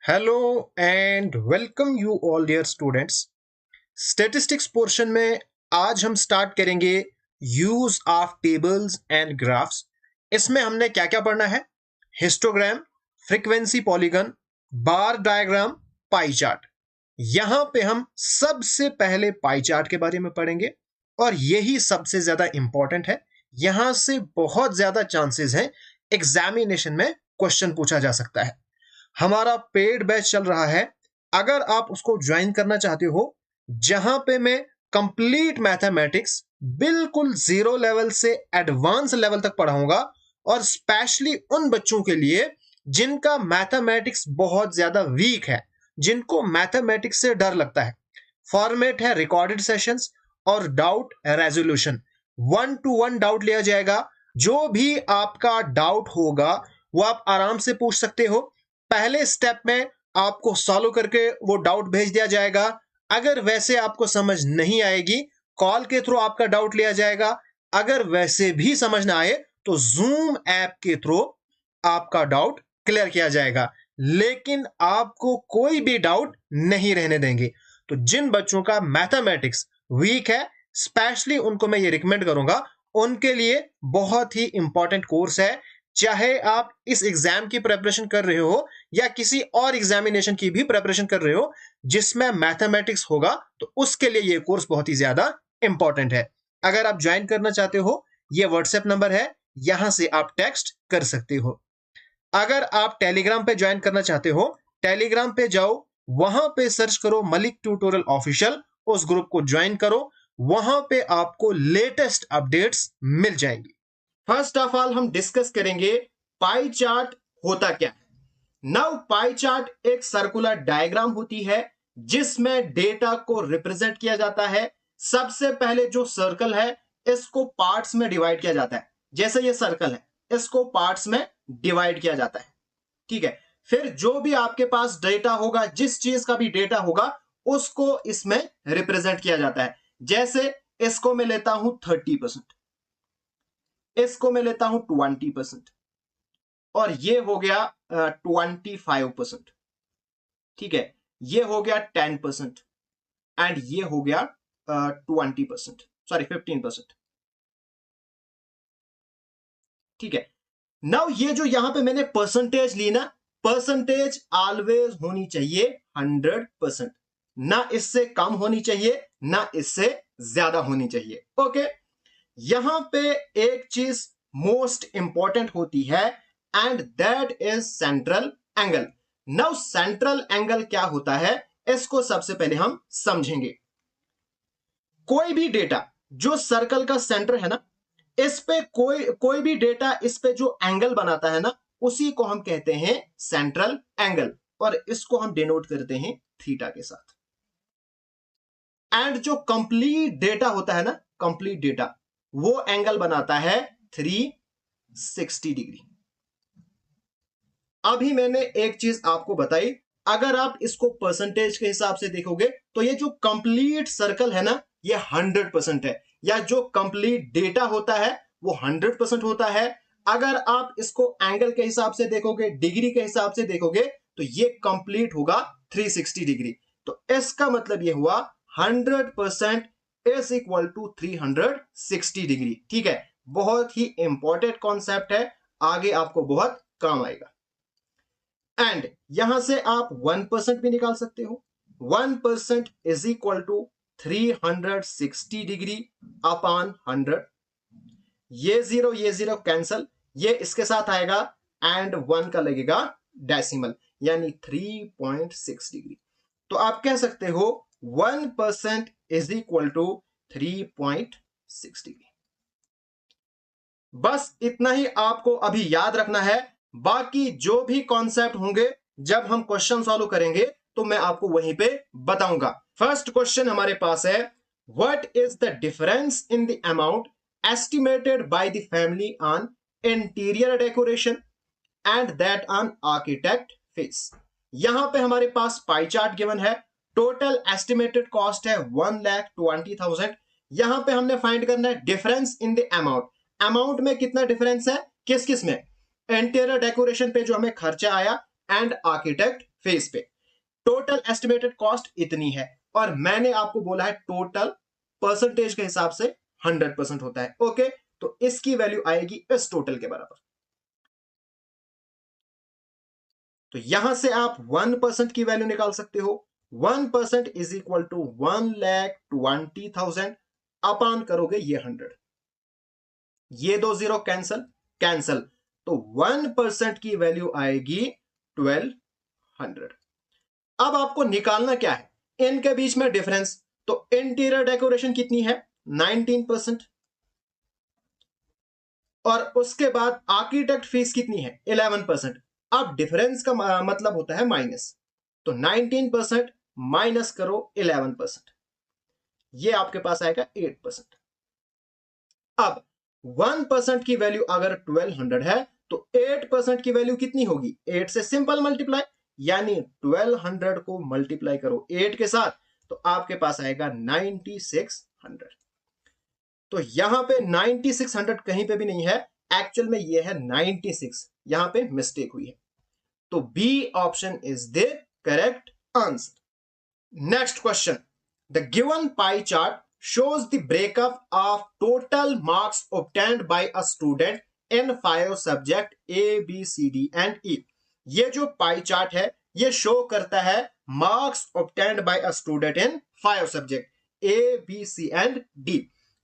Hello and welcome you all dear students. Statistics portion में आज हम स्टार्ट करेंगे use of tables and graphs. इसमें हमने क्या क्या पढ़ना है? हिस्टोग्राम, फ्रीक्वेंसी पॉलीगन, बार डायग्राम, पाई चार्ट। यहां पे हम सबसे पहले पाई चार्ट के बारे में पढ़ेंगे और यही सबसे ज्यादा इंपॉर्टेंट है। यहां से बहुत ज्यादा चांसेस हैं एग्जामिनेशन में क्वेश्चन पूछा जा सकता है। हमारा पेड बैच चल रहा है, अगर आप उसको ज्वाइन करना चाहते हो, जहां पे मैं कंप्लीट मैथमेटिक्स बिल्कुल जीरो लेवल से एडवांस लेवल तक पढ़ाऊंगा और स्पेशली उन बच्चों के लिए जिनका मैथमेटिक्स बहुत ज्यादा वीक है, जिनको मैथमेटिक्स से डर लगता है। फॉर्मेट है रिकॉर्डेड सेशंस और डाउट रेजोल्यूशन। 1-to-1 डाउट लिया जाएगा। जो भी आपका डाउट होगा वो आप आराम से पूछ सकते हो। पहले स्टेप में आपको सॉल्व करके वो डाउट भेज दिया जाएगा। अगर वैसे आपको समझ नहीं आएगी, कॉल के थ्रू आपका डाउट लिया जाएगा। अगर वैसे भी समझ ना आए तो जूम ऐप के थ्रू आपका डाउट क्लियर किया जाएगा। लेकिन आपको कोई भी डाउट नहीं रहने देंगे। तो जिन बच्चों का मैथमेटिक्स वीक है, स्पेशली उनको मैं ये रिकमेंड करूंगा, उनके लिए बहुत ही इंपॉर्टेंट कोर्स है। चाहे आप इस एग्जाम की प्रिपरेशन कर रहे हो या किसी और एग्जामिनेशन की भी प्रिपरेशन कर रहे हो जिसमें मैथमेटिक्स होगा, तो उसके लिए ये कोर्स बहुत ही ज्यादा इंपॉर्टेंट है। अगर आप ज्वाइन करना चाहते हो, ये व्हाट्सएप नंबर है, यहां से आप टेक्स्ट कर सकते हो। अगर आप टेलीग्राम पे ज्वाइन करना चाहते हो, टेलीग्राम पे जाओ, वहां पे सर्च करो मलिक ट्यूटोरियल ऑफिशियल, उस ग्रुप को ज्वाइन करो। वहां पे आपको लेटेस्ट अपडेट्स मिल जाएंगी। फर्स्ट ऑफ ऑल हम डिस्कस करेंगे पाई चार्ट होता क्या है। नाउ पाई चार्ट एक सर्कुलर डायग्राम होती है जिसमें डेटा को रिप्रेजेंट किया जाता है। सबसे पहले जो सर्कल है, इसको पार्ट्स में डिवाइड किया जाता है। जैसे ये सर्कल है, इसको पार्ट्स में डिवाइड किया जाता है, ठीक है। फिर जो भी आपके पास डेटा होगा, जिस चीज का भी डेटा होगा, उसको इसमें रिप्रेजेंट किया जाता है। जैसे इसको मैं लेता हूं 30%, इसको मैं लेता हूं 20%, और ये हो गया 25%, ठीक है। ये हो गया 10% एंड ये हो गया 20%, सॉरी 15%, ठीक है। नाउ ये जो यहां पे मैंने परसेंटेज ली ना, परसेंटेज ऑलवेज होनी चाहिए 100%, ना इससे कम होनी चाहिए ना इससे ज्यादा होनी चाहिए। ओके, यहां पे एक चीज मोस्ट इंपॉर्टेंट होती है and that is central angle. Now central angle क्या होता है, इसको सबसे पहले हम समझेंगे। कोई भी डेटा जो सर्कल का सेंटर है ना, इस पे कोई भी डेटा इस पे जो एंगल बनाता है ना, उसी को हम कहते हैं सेंट्रल एंगल, और इसको हम डिनोट करते हैं थीटा के साथ। एंड जो कंप्लीट डेटा होता है ना, कंप्लीट डेटा, वो एंगल बनाता है 360 डिग्री। अभी मैंने एक चीज आपको बताई, अगर आप इसको परसेंटेज के हिसाब से देखोगे तो ये जो कंप्लीट सर्कल है ना, ये 100% है, या जो कंप्लीट डेटा होता है वो 100% होता है। अगर आप इसको एंगल के हिसाब से देखोगे, डिग्री के हिसाब से देखोगे, तो ये कंप्लीट होगा 360 डिग्री। तो इसका मतलब ये हुआ 100% इज इक्वल टू 360 डिग्री, ठीक है। बहुत ही इंपॉर्टेंट कॉन्सेप्ट है, आगे आपको बहुत काम आएगा। एंड यहां से आप 1% भी निकाल सकते हो। 1% is equal to 360 degree upon 100। ये जीरो कैंसल, ये इसके साथ आएगा एंड 1 का लगेगा डेसिमल, यानी 3.6 डिग्री। तो आप कह सकते हो 1% इज इक्वल टू 3.6 डिग्री। बस इतना ही आपको अभी याद रखना है। बाकी जो भी कॉन्सेप्ट होंगे जब हम क्वेश्चन सॉल्व करेंगे तो मैं आपको वहीं पे बताऊंगा। फर्स्ट क्वेश्चन हमारे पास है, what is the difference in the amount estimated by the family on interior decoration and that on architect fees. यहां पे हमारे पास पाई चार्ट गिवन है। टोटल एस्टिमेटेड कॉस्ट है 1,20,000। यहां पे हमने फाइंड करना है difference in the amount. Amount में कितना डिफरेंस है, किस किस में? इंटीरियर डेकोरेशन पे जो हमें खर्चा आया एंड आर्किटेक्ट फेज पे। टोटल एस्टिमेटेड कॉस्ट इतनी है और मैंने आपको बोला है टोटल परसेंटेज के हिसाब से 100% होता है। ओके, तो इसकी वैल्यू आएगी इस टोटल के बराबर। तो यहां से आप 1% की वैल्यू निकाल सकते हो। 1% इज इक्वल टू 1,20,000 अपान करोगे ये 100, ये दो जीरो कैंसल कैंसल, तो 1% की वैल्यू आएगी 1200। अब आपको निकालना क्या है, इनके बीच में डिफरेंस। तो इंटीरियर डेकोरेशन कितनी है, 19%, और उसके बाद आर्किटेक्ट फीस कितनी है, 11%। अब डिफरेंस का मतलब होता है माइनस, तो 19% माइनस करो 11%, ये आपके पास आएगा 8%। अब 1% की वैल्यू अगर 1200 है तो 8% की वैल्यू कितनी होगी, 8 से सिंपल मल्टीप्लाई, यानी 1200 को मल्टीप्लाई करो 8 के साथ, तो आपके पास आएगा 9600। तो यहां पे 9600 कहीं पे भी नहीं है, एक्चुअल में ये है 96, यहां पे मिस्टेक हुई है। तो B option is the correct answer. Next question. The given pie chart shows the breakup of total marks obtained by a student in 5 subject A, B, C, D and E. ये जो pie chart है ये show करता है marks obtained by a student in 5 subject A, B, C and D,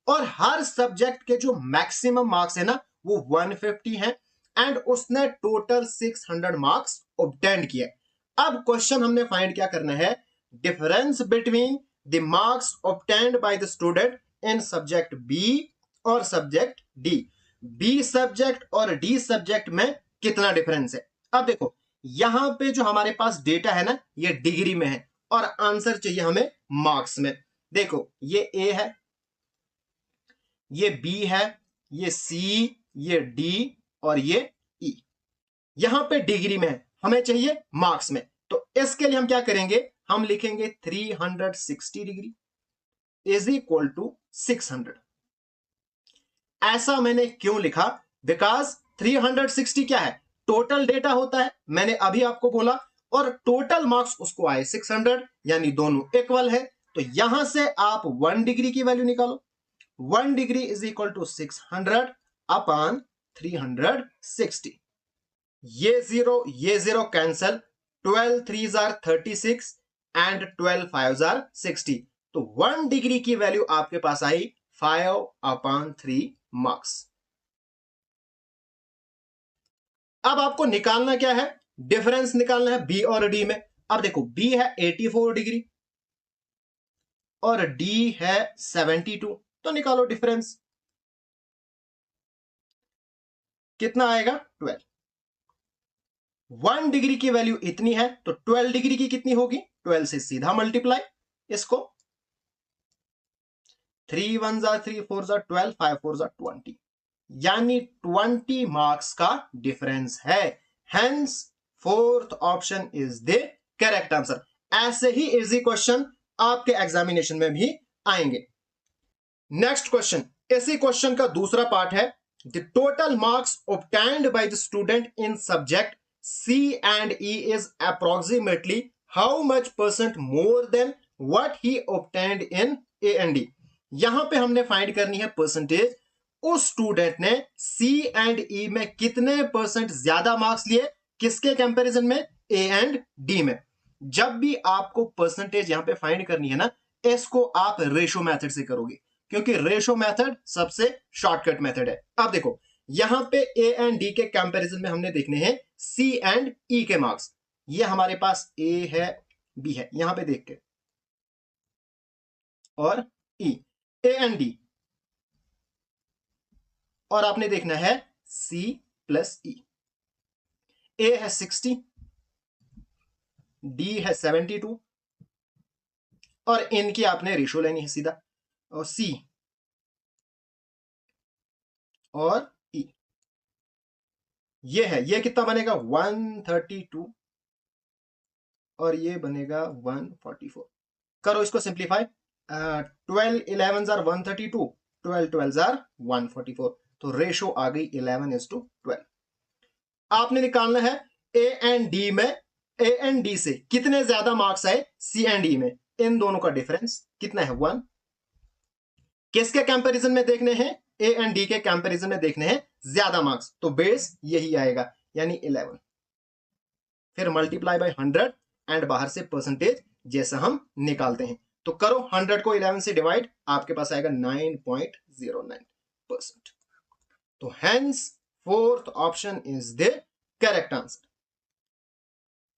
और हर subject के जो maximum marks है ना वो 150 है एंड उसने टोटल 600 मार्क्स ऑब्टेन किए। अब क्वेश्चन हमने फाइंड क्या करना है, difference between the marks obtained by the student in subject B और subject D। B सब्जेक्ट और D सब्जेक्ट में कितना डिफरेंस है। अब देखो यहां पे जो हमारे पास डेटा है ना ये डिग्री में है और आंसर चाहिए हमें मार्क्स में। देखो ये A है, ये B है, ये C, ये D और ये E। यहां पे डिग्री में है, हमें चाहिए मार्क्स में। तो इसके लिए हम क्या करेंगे, हम लिखेंगे 360 डिग्री इज इक्वल टू 600। ऐसा मैंने क्यों लिखा, बिकॉज 360 क्या है, टोटल डेटा होता है, मैंने अभी आपको बोला, और टोटल मार्क्स उसको आए 600, यानी दोनों इक्वल है। तो यहां से आप 1 डिग्री की वैल्यू निकालो, 1 degree is equal to 600 upon 360। ये zero cancel, 12 3s are 36 and 12 5s are 60। तो 1 डिग्री की वैल्यू आपके पास आई 5/3 मार्क्स। अब आपको निकालना क्या है, डिफरेंस निकालना है बी और डी में। अब देखो बी है 84 डिग्री और डी है 72, तो निकालो डिफरेंस, कितना आएगा 12। 1 डिग्री की वैल्यू इतनी है तो 12 डिग्री की कितनी होगी, 12 से सीधा मल्टीप्लाई इसको, 3 1s are 3 4s are 12 5 4s are 20, यानी 20 मार्क्स का डिफरेंस है। Hence fourth option is the correct answer. ऐसे ही इजी क्वेश्चन आपके एग्जामिनेशन में भी आएंगे। नेक्स्ट क्वेश्चन, इसी क्वेश्चन का दूसरा पार्ट है, the total marks obtained by the student in subject C and E is approximately how much % more than what he obtained in A and D। यहां पे हमने फाइंड करनी है परसेंटेज, उस स्टूडेंट ने C एंड E में कितने percent ज्यादा मार्क्स लिए, किसके कंपैरिजन में, A एंड D में। जब भी आपको परसेंटेज यहां पे फाइंड करनी है ना, इसको आप रेशो मेथड से करोगे, क्योंकि रेशो मेथड सबसे शॉर्टकट मेथड है। अब देखो यहां पे ए एंड डी के कंपैरिजन में हमने देखने हैं सी एंड ई के मार्क्स। ये हमारे पास ए है, बी है, यहां पे देख के, और ई, ए एंड डी, और आपने देखना है सी प्लस ई। ए है 60, डी है 72, और इनकी आपने रेशो लेनी है सीधा, और सी और ई, ये है, ये कितना बनेगा 132, और ये बनेगा 144। करो इसको simplify, 12 11s are 132, 12 12s are 144, तो रेशो आ गई 11:12। आपने निकालना है ए एंड डी में ए एंड डी से कितने ज्यादा मार्क्स आए सी एंड ई में, इन दोनों का डिफरेंस कितना है 1। किसके कंपैरिजन में देखने हैं, ए एंड डी के कंपैरिजन में देखने हैं ज्यादा मार्क्स, तो बेस यही आएगा यानी 11, फिर मल्टीप्लाई बाय 100 एंड बाहर से परसेंटेज जैसा हम निकालते हैं। तो करो 100 को 11 से डिवाइड, आपके पास आएगा 9.09%। तो hence fourth option is the correct answer.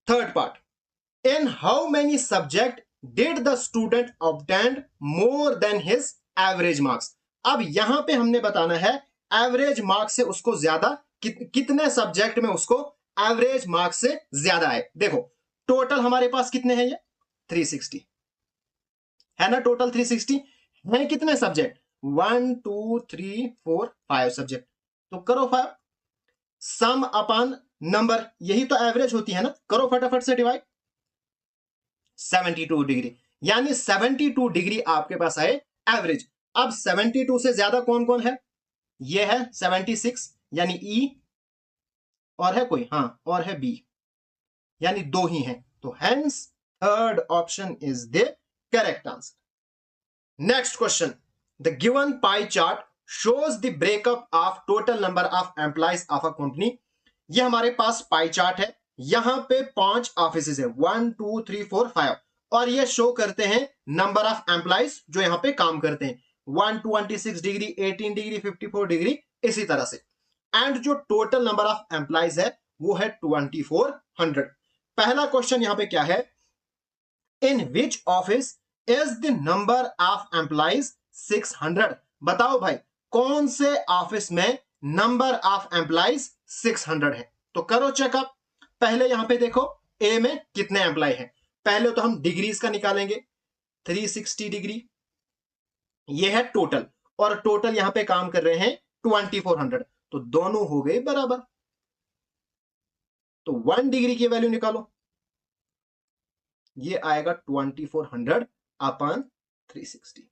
Third part, in how many subject did the student obtain more than his average marks. अब यहां पे हमने बताना है एवरेज मार्क्स से उसको ज्यादा कितने सब्जेक्ट में उसको एवरेज मार्क्स से ज्यादा आए। देखो टोटल हमारे पास कितने हैं, ये 360 है ना, टोटल 360 है। कितने सब्जेक्ट, 1 2 3 4 5 सब्जेक्ट। तो करो 5 सम अपॉन नंबर, यही तो एवरेज होती है ना, करो फटाफट से डिवाइड, 72 डिग्री, यानी 72 डिग्री आपके पास आए एवरेज। अब 72 से ज्यादा कौन कौन है, ये है 76 यानी ई, और है कोई, हाँ और है बी, यानी दो ही हैं। तो hence third option is the correct answer. Next question, the given pie chart shows the breakup of total number of employees of a company. ये हमारे पास पाई चार्ट है, यहां पे 5 ऑफिसेज है, 1 2 3 4 5, और ये शो करते हैं नंबर ऑफ एम्प्लॉइज जो यहां पे काम करते हैं, 126 डिग्री, 18 डिग्री, 54 डिग्री, इसी तरह से। एंड जो टोटल नंबर ऑफ एम्प्लॉइज है वो है 2400। पहला क्वेश्चन यहां पे क्या है, in which office is the number of employees 600। बताओ भाई कौन से ऑफिस में नंबर ऑफ एम्प्लॉइज 600 है। तो करो चेकअप, पहले यहां पे देखो ए में कितने एम्प्लॉय हैं, पहले तो हम डिग्रीज का निकालेंगे, 360 डिग्री ये है टोटल, और टोटल यहां पे काम कर रहे हैं 2400, तो दोनों हो गए बराबर। तो 1 डिग्री की वैल्यू निकालो, ये आएगा 2400 अपन 360,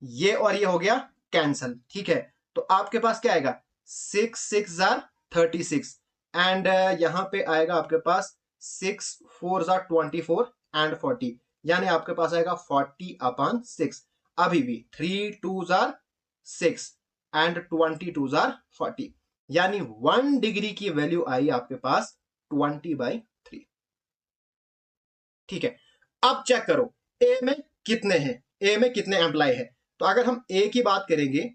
ये और ये हो गया कैंसल, ठीक है। तो आपके पास क्या आएगा, 6 6 जार 36, एंड यहां पे आएगा आपके पास 6 4 जार 24 एंड 40, यानी आपके पास आएगा 40 अपन 6। अभी भी 3 2 जार 6 एंड 22 जार 40, यानी 1 डिग्री की वैल्यू आई आपके पास 20/3, ठीक है। अब चेक करो ए में कितने हैं, ए में कितने एम्प्लॉय है। तो अगर हम ए की बात करेंगे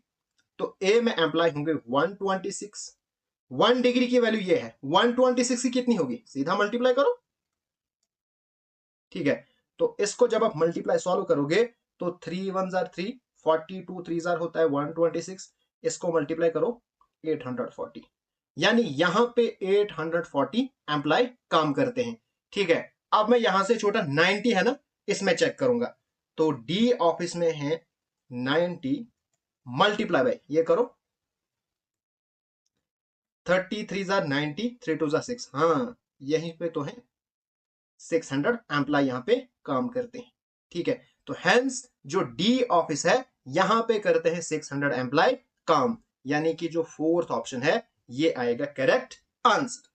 तो ए में एम्प्लॉय होंगे 126, 1 डिग्री की वैल्यू ये है, 126 की कितनी होगी, सीधा मल्टीप्लाई करो, ठीक है। तो इसको जब आप मल्टीप्लाई सॉल्व करोगे तो 3 1 जार 3, 42 3 जार होता है 126, इसको मल्टीप्लाई करो 840, यानी यहां पे 840 एम्प्लॉय काम करते हैं, ठीक है। अब मैं यहां से छोटा 90 है ना, इसमें चेक करूंगा, तो डी ऑफिस में है 90 मल्टीप्लाई बाय ये करो 33 जार 90, 3 2 जार 6, हाँ यहीं पे तो है 600 एम्प्लॉय यहां पे काम करते हैं, ठीक है। तो हेंस जो डी ऑफिस है यहां पे करते हैं 600 एम्प्लॉय काम, यानी कि जो फोर्थ ऑप्शन है ये आएगा correct answer.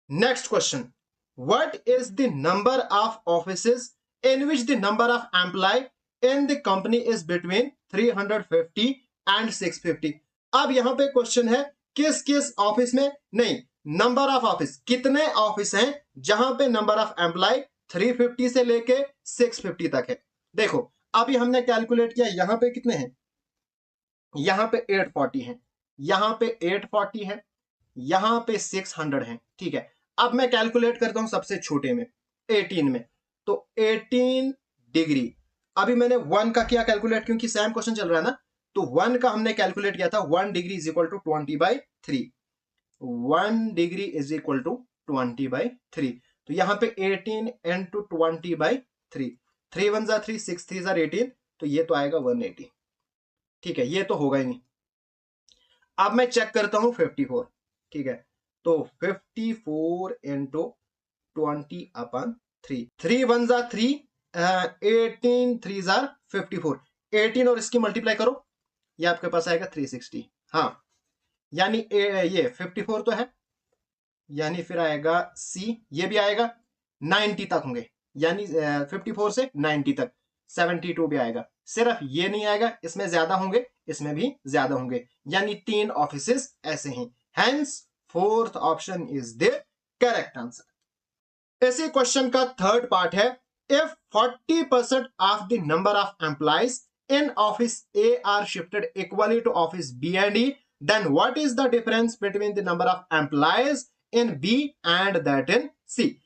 Next question, what is the number of offices in which the number of employ in the company is between 350 and 650। अब यहां पे क्वेश्चन है किस किस ऑफिस में, नहीं नंबर ऑफ ऑफिस, कितने ऑफिस हैं जहां पे नंबर ऑफ एम्प्लॉय 350 से लेके 650 तक है। देखो अभी हमने कैलकुलेट किया, यहां पे कितने हैं, यहां पे 840 है, यहां पे 840 है, यहां पे 600 है, ठीक है। अब मैं कैलकुलेट करता हूं सबसे छोटे में 18 में, तो 18 डिग्री, अभी मैंने 1 का किया कैलकुलेट क्योंकि सेम क्वेश्चन चल रहा है ना, तो 1 का हमने कैलकुलेट किया था 1 degree is equal to 20/3, 1 degree is equal to 20/3, तो यहां पे 18 इंटू 20/3, 3 1 जा 3, 6 3 जा 18, तो ये तो आएगा 180, ठीक है, ये तो होगा ही नहीं। अब मैं चेक करता हूं 54, ठीक है, तो 54 इंटू 20/3, 3 1 जा 3, 18 3 जा 54, 18 और इसकी मल्टीप्लाई करो, ये आपके पास आएगा 360, हाँ यानी ये 54 तो है, यानी फिर आएगा सी, ये भी आएगा 90 तक होंगे, यानी 54 से 90 तक, 72 भी आएगा। सिर्फ ये नहीं आएगा, इसमें ज्यादा होंगे, इसमें भी ज्यादा होंगे, यानी 3 ऑफिसेस ऐसे हैं। Hence fourth option is the correct answer. इसी क्वेश्चन का थर्ड पार्ट है, if 40% of the number of employees in office A are shifted equally to office B and E, then what is the difference between the number of employees in B and that in C?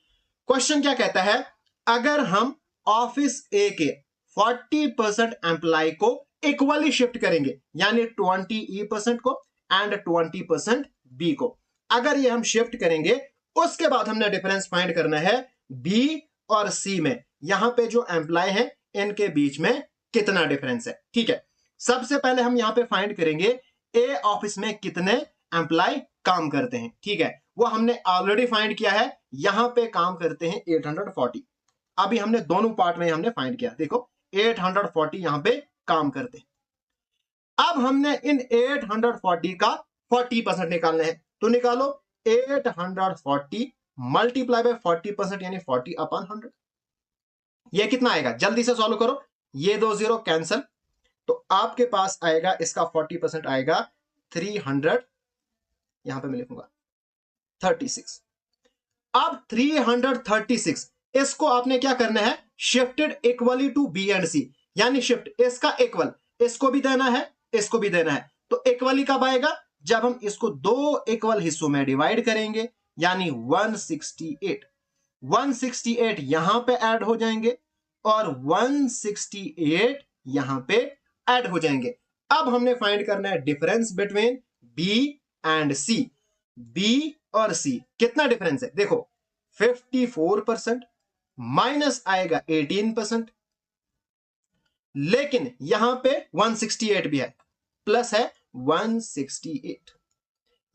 Question क्या कहता है, अगर हम office ए के 40% employ को equally shift करेंगे, यानी 20% को एंड 20% बी को, अगर ये हम शिफ्ट करेंगे, उसके बाद हमने डिफरेंस फाइंड करना है बी और सी में, यहां पे जो एम्प्लॉय है इनके बीच में कितना डिफरेंस है। ठीक है, सबसे पहले हम यहां पे फाइंड करेंगे ए ऑफिस में कितने एम्प्लॉय काम करते हैं। ठीक है, वो हमने ऑलरेडी फाइंड किया है, यहां पे काम करते हैं 840। अभी हमने दोनों पार्ट में हमने फाइंड किया, देखो 840 यहां पे काम करते हैं। अब हमने इन 840 का 40% निकालना है, तो निकालो 840 मल्टीप्लाई बाय 40%, यानी 40/100। ये कितना आएगा, जल्दी से सॉल्व करो, ये 2 0 कैंसल, तो आपके पास आएगा इसका 40% आएगा 300, यहां पे मैं लिखूंगा 36। अब 336 इसको आपने क्या करना है, shifted equally to B and C, यानी शिफ्ट इसका इक्वल, इसको भी देना है, इसको भी देना है। तो इक्वली कब आएगा, जब हम इसको दो इक्वल हिस्सों में डिवाइड करेंगे, यानी 168 यहां पे ऐड हो जाएंगे और 168 यहां पे ऐड हो जाएंगे। अब हमने फाइंड करना है difference between B and C. B और सी कितना डिफरेंस है, देखो 54% माइनस आएगा 18%, लेकिन यहां पे 168 भी है, प्लस है 168,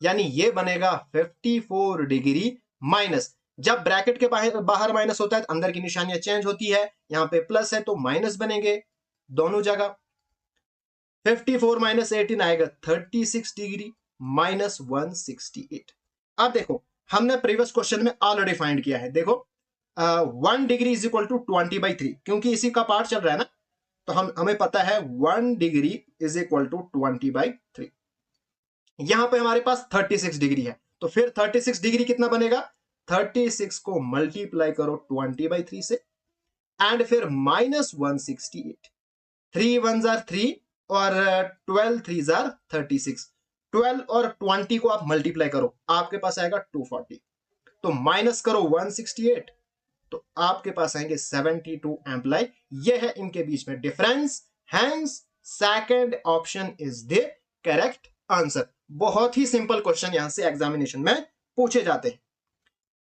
यानी ये बनेगा 54 डिग्री माइनस। जब ब्रैकेट के बाहर माइनस होता है तो अंदर की निशानियां चेंज होती है, यहां पे प्लस है तो माइनस बनेंगे दोनों जगह। 54 माइनस 18 आएगा 36 डिग्री माइनस 168। अब देखो हमने प्रीवियस क्वेश्चन में ऑलरेडी फाइंड किया है, देखो 1 डिग्री इज इक्वल टू 20/3, क्योंकि इसी का पार्ट चल रहा है ना, तो हमें पता है 1 डिग्री इज इक्वल टू 20/3। यहां पे हमारे पास 36 डिग्री है, तो फिर 36 डिग्री कितना बनेगा, 36 को मल्टीप्लाई करो 20/3 से, एंड फिर माइनस 168, 3 1 जार 3 और 12 3 जार 36, 12 और 20 को आप मल्टीप्लाई करो, आपके पास आएगा 240, तो माइनस करो 168, तो आपके पास आएंगे 72 एम्प्लॉय। ये है इनके बीच में difference, hence second option is the correct answer. बहुत ही सिंपल क्वेश्चन यहां से एग्जामिनेशन में पूछे जाते हैं।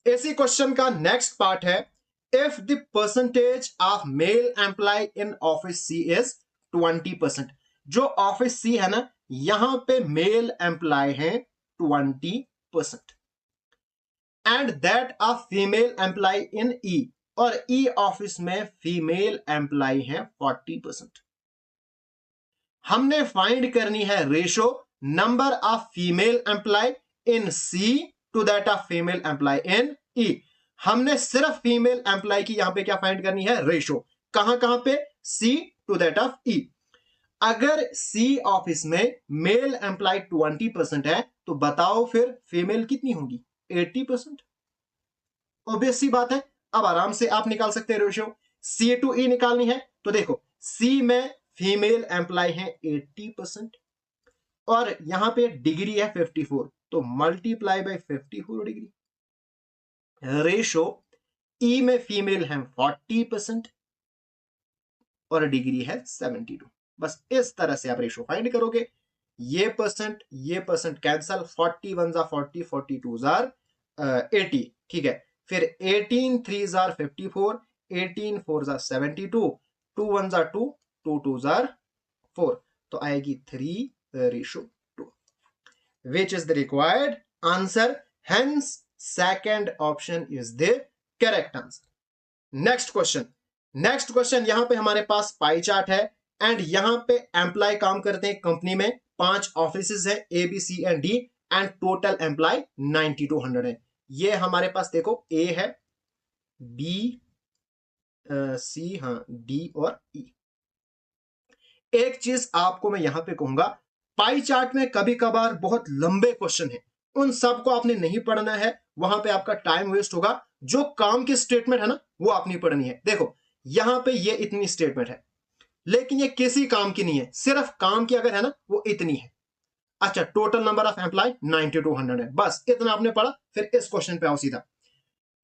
इसी क्वेश्चन का नेक्स्ट पार्ट है, if the percentage of male employ in office C is 20%। जो ऑफिस सी है ना, यहां पे मेल एम्प्लॉय है 20%, and that of female employ in E, और ई ऑफिस में फीमेल एम्प्लॉय है 40%। हमने फाइंड करनी है ratio number of female employ in C to that of female employ in E. हमने सिर्फ फीमेल एम्प्लॉय की यहां पे क्या फाइंड करनी है, रेशो, कहां कहां पे, सी टू दैट ऑफ ई। अगर सी ऑफिस में मेल एम्प्लॉय 20% है, तो बताओ फिर फीमेल कितनी होगी, 80%। ऑब्वियस सी बात है, अब आराम से आप निकाल सकते हैं रेशियो। सी टू ई निकालनी है, तो देखो सी में फीमेल एम्प्लॉय है 80% और यहां पे डिग्री है 54, तो मल्टीप्लाई बाय 54 डिग्री। रेशो ई में फीमेल है 40% और डिग्री है 72। बस इस तरह से आप रेशो फाइंड करोगे, ये परसेंट कैंसल, 40 1 जार 40, 42 जार 80। ठीक है, फिर 18 3 जार 54, 18 4 जार 72, 2 1 जार 2, 2 2 जार 4, तो आएगी 3:2, which is the required answer. Hence second option is the correct answer. Next question यहां पे हमारे पास पाई चार्ट है, एंड यहां पे एम्प्लॉय काम करते हैं कंपनी में, 5 ऑफिस है, A B C and D, and total employ 90 to 100 है। ये हमारे पास देखो ए है, बी, सी, हाँ, डी और ई। एक चीज आपको मैं यहां पे कहूंगा, पाई चार्ट में कभी कभार बहुत लंबे क्वेश्चन है, उन सब को आपने नहीं पढ़ना है, वहां पे आपका टाइम वेस्ट होगा। जो काम की स्टेटमेंट है ना, वो आपने पढ़नी है। देखो यहां पे ये इतनी स्टेटमेंट है, लेकिन ये किसी काम की नहीं है, सिर्फ काम की अगर है ना, वो इतनी है। अच्छा, टोटल नंबर ऑफ एम्प्लॉय 9200 है, बस इतना आपने पढ़ा। फिर इस क्वेश्चन पे आओ सीधा।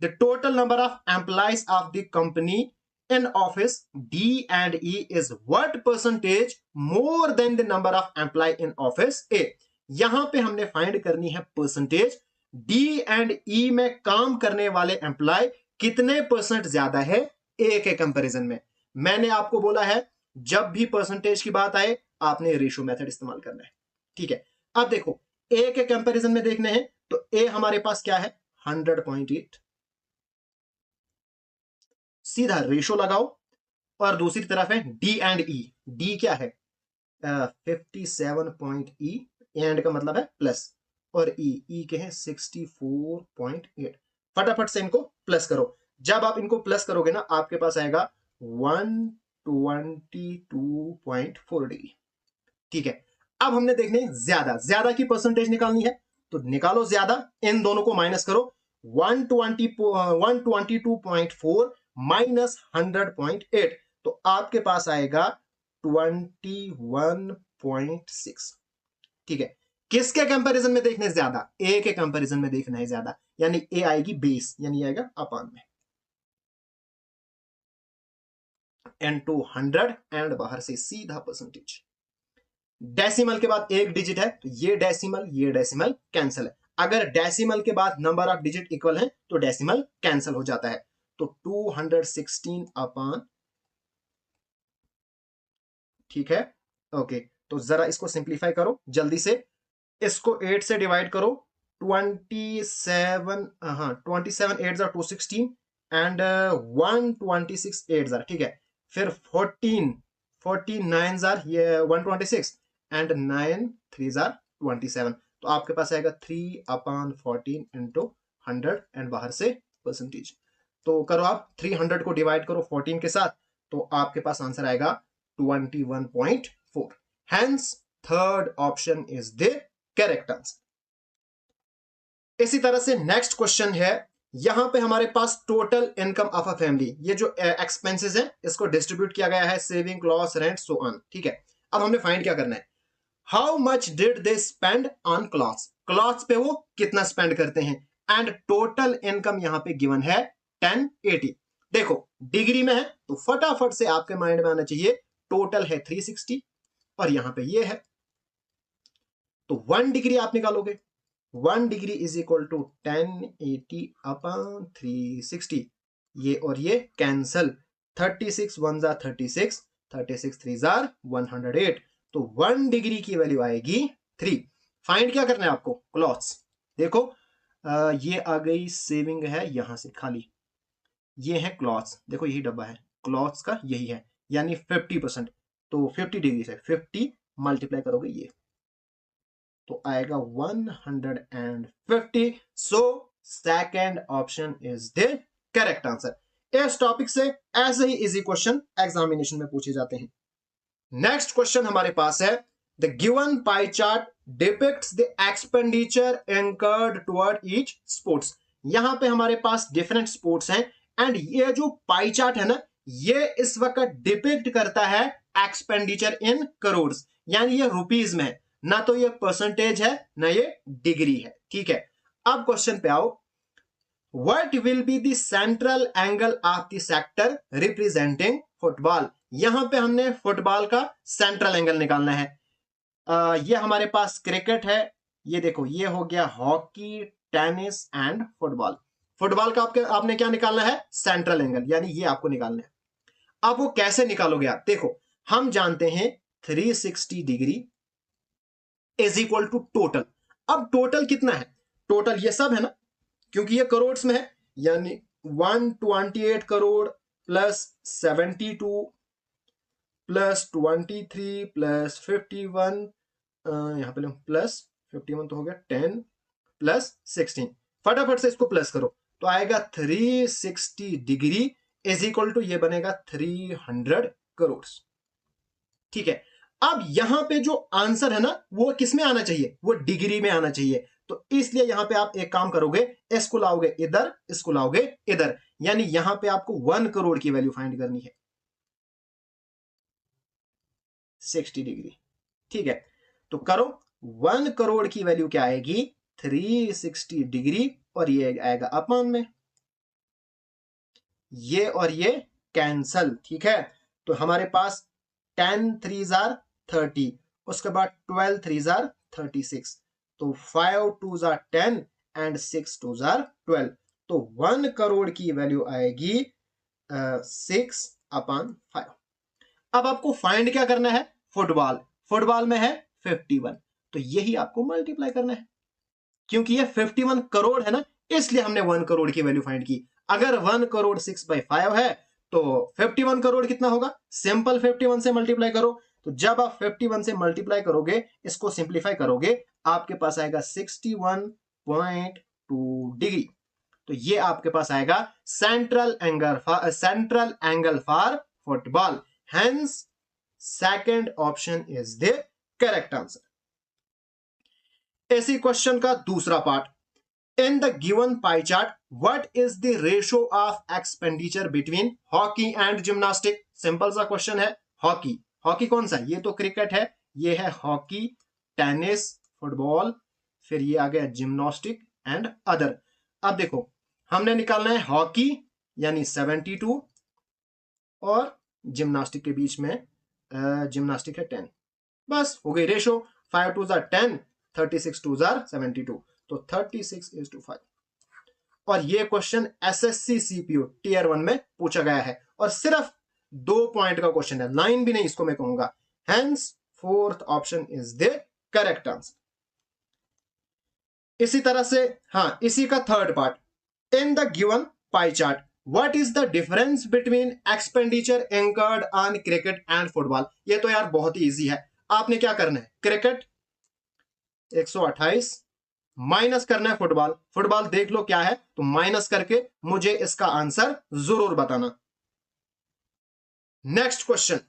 The total number of employees of the company in office D and E is what percentage more than the number of employee in office A? यहां पे हमने फाइंड करनी है परसेंटेज। D एंड E में काम करने वाले एम्प्लॉय कितने परसेंट ज्यादा है A के कंपैरिजन में। मैंने आपको बोला है जब भी परसेंटेज की बात आए आपने रेशियो मेथड इस्तेमाल करना है, ठीक है। अब देखो A के कंपैरिजन में देखने हैं तो A हमारे पास क्या है, 100.8, सीधा रेशो लगाओ। और दूसरी तरफ है डी एंड ई, डी क्या है 57 ई, एंड का मतलब है प्लस, और ई के हैं 64.8। फटाफट से इनको प्लस करो। जब आप इनको प्लस करोगे ना आपके पास आएगा 122.4 डिग्री, ठीक है। अब हमने देखने ज्यादा ज्यादा की परसेंटेज निकालनी है, तो निकालो ज्यादा, इन दोनों को माइनस करो। 122.4 माइनस 100.8, तो आपके पास आएगा 21.6, ठीक है। किसके कंपैरिजन में देखने ज्यादा, ए के कंपैरिजन में देखना है ज्यादा, यानी ए आएगी बेस, यानी आएगा अपान में n2 100 एंड बाहर से सीधा परसेंटेज। डेसिमल के बाद एक डिजिट है तो ये डेसिमल कैंसिल है। अगर डेसिमल के बाद नंबर ऑफ डिजिट इक्वल है तो डेसिमल कैंसिल हो जाता है। तो 216 अपान, ठीक है, ओके। तो जरा इसको सिंप्लीफाई करो जल्दी से, इसको 8 से डिवाइड करो। 27, हाँ 27 8 जार 216 एंड 126 8 जार, ठीक है। फिर 14 9 जार ये 126 एंड 9 3 जार 27, तो आपके पास आएगा 3/14 इंटू 100 एंड बाहर से परसेंटेज। तो करो आप 300 को डिवाइड करो 14 के साथ, तो आपके पास आंसर आएगा 21.4। Hence third option is the correct answer. इसी तरह से नेक्स्ट क्वेश्चन है, यहां पे हमारे पास total income of a family, ये जो एक्सपेंसेस है इसको डिस्ट्रीब्यूट किया गया है, saving, loss, rent, so on, ठीक है। अब हमने फाइंड क्या करना है, how much did they spend on clothes, clothes पे वो कितना स्पेंड करते हैं, एंड टोटल इनकम यहां पे गिवन है 1080। देखो डिग्री में है तो फटाफट से आपके माइंड में आना चाहिए, टोटल है 360 और यहां पे ये है, तो 1 डिग्री आप निकालोगे, 1 degree is equal to 1080 upon 360, ये और ये कैंसल, 36 1 जार 36, 36 3 जार 108, तो 1 डिग्री की वैल्यू आएगी 3। फाइंड क्या करना है आपको, क्लॉथ्स। देखो ये आ गई सेविंग है यहां से खाली, ये है क्लॉथ्स, देखो यही डब्बा है क्लॉथ्स का, यही है, यानी 50%, तो 50 डिग्री से 50 मल्टीप्लाई करोगे ये, तो आएगा 150। So second option is the correct answer. इस टॉपिक से ऐसे ही इजी क्वेश्चन एग्जामिनेशन में पूछे जाते हैं। नेक्स्ट क्वेश्चन हमारे पास है, the given pie chart depicts the expenditure incurred toward each sports. यहां पे हमारे पास डिफरेंट स्पोर्ट्स हैं, एंड ये जो पाई चार्ट है ना, ये इस वक्त डिपिक्ट करता है एक्सपेंडिचर इन करोड़, यानी ये रुपीज में है, ना तो ये परसेंटेज है ना ये डिग्री है, ठीक है। अब क्वेश्चन पे आओ, what will be the central angle of the sector representing football. यहां पे हमने फुटबॉल का सेंट्रल एंगल निकालना है। ये हमारे पास क्रिकेट है, ये देखो ये हो गया hockey, tennis and football. Football का आपने क्या निकालना है, सेंट्रल एंगल, यानी ये आपको निकालना है। अब वो कैसे निकालोगे आप, देखो हम जानते हैं 360 degree is equal to total. अब टोटल कितना है, टोटल ये सब है ना, क्योंकि ये करोड़ में है, यानी 128 करोड़ प्लस 72 प्लस 23 प्लस 51, यहां पे प्लस 51 तो हो गया 10 प्लस 16, फटाफट से इसको प्लस करो, तो आएगा 360 डिग्री इज इक्वल टू ये बनेगा 300 करोड़। ठीक है, अब यहां पे जो आंसर है ना वो किस में आना चाहिए, वो डिग्री में आना चाहिए। तो इसलिए यहां पे आप एक काम करोगे, इसको लाओगे इधर, इसको लाओगे इधर, यानी यहां पे आपको 1 करोड़ की वैल्यू फाइंड करनी है 60 डिग्री। ठीक है, तो करो, 1 करोड़ की वैल्यू क्या आएगी 360 डिग्री, और ये आएगा अपॉन में, ये और ये कैंसल। ठीक है, तो हमारे पास 10 3 जार 30, उसके बाद 12 3 जार 36, तो 5 2 जार 10 एंड 6 2 जार 12, तो 1 करोड़ की वैल्यू आएगी 6/5। अब आपको फाइंड क्या करना है, फुटबॉल, फुटबॉल में है 51, तो यही आपको मल्टीप्लाई करना है, क्योंकि ये 51 करोड़ है ना, इसलिए हमने 1 करोड़ की वैल्यू फाइंड की। अगर 1 करोड़ 6/5 है तो 51 करोड़ कितना होगा, सिंपल 51 से मल्टीप्लाई करो। तो जब आप 51 से मल्टीप्लाई करोगे, इसको सिंप्लीफाई करोगे, आपके पास आएगा 61.2 डिग्री। तो ये आपके पास आएगा central angle for football, hence second option is the correct answer. इसी क्वेश्चन का दूसरा part, in the given pie chart what is the ratio of expenditure between hockey and gymnastic। Simple सा क्वेश्चन है, hockey, hockey कौन सा, ये तो cricket है, ये है हॉकी, टेनिस, फुटबॉल, फिर ये आ गया जिम्नास्टिक एंड अदर। अब देखो हमने निकालना है हॉकी यानी 72, और जिम्नास्टिक के बीच में जिम्नास्टिक है 10, बस हो गई रेशो, 5 2 10, 36 2 72, तो 36:5। और ये क्वेश्चन एसएससी सीपीयू टीयर 1 में पूछा गया है, और सिर्फ 2 पॉइंट का क्वेश्चन है, लाइन भी नहीं इसको मैं कहूंगा, hence fourth option is the correct answer. इसी तरह से हाँ, इसी का third part, in the given pie chart what is the difference between expenditure incurred on cricket and football. ये तो यार बहुत ही इजी है, आपने क्या करना है, क्रिकेट 128 माइनस करना है फुटबॉल, फुटबॉल देख लो क्या है, तो माइनस करके मुझे इसका आंसर जरूर बताना। Next question,